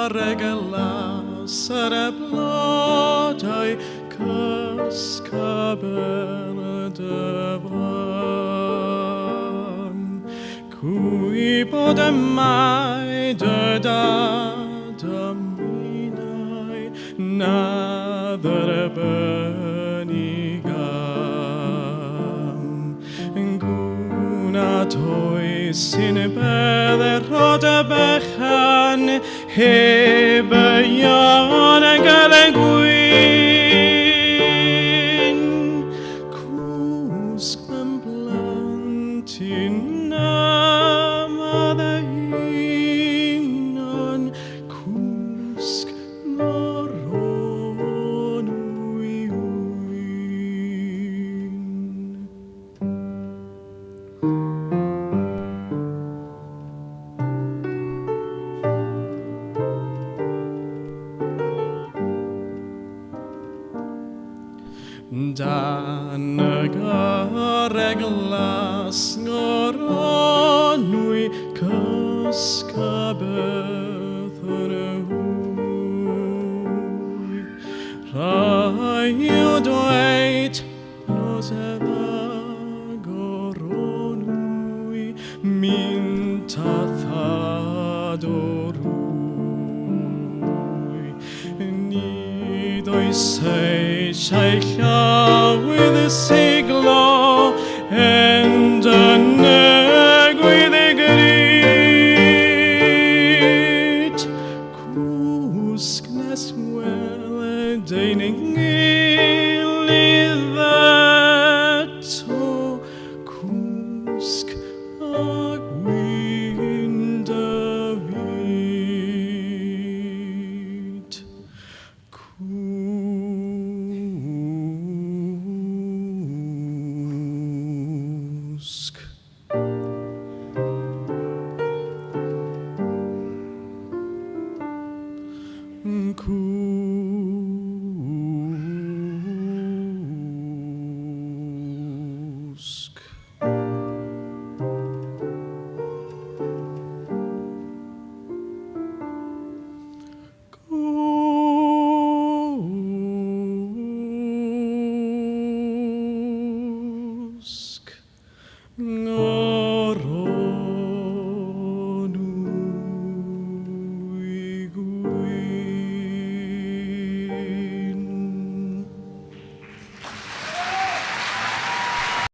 Regala sere blodau cysgaber dyfan cwy bod y mai dy daminau na dderbynigam gwna toi sy'n bedderod y bechan heb yon yn gael gwyn cwsg mewn blentyn am addahinon cwsg noron Dan y reglas ngoronwy cysgabeth yn y hwy Rai o dweud nos edda goronwy mint a thad o rwy Nid oes eisiau llawydd y siglo and negwydd y grid cwsg nes weledein yng gilydd eto cwsg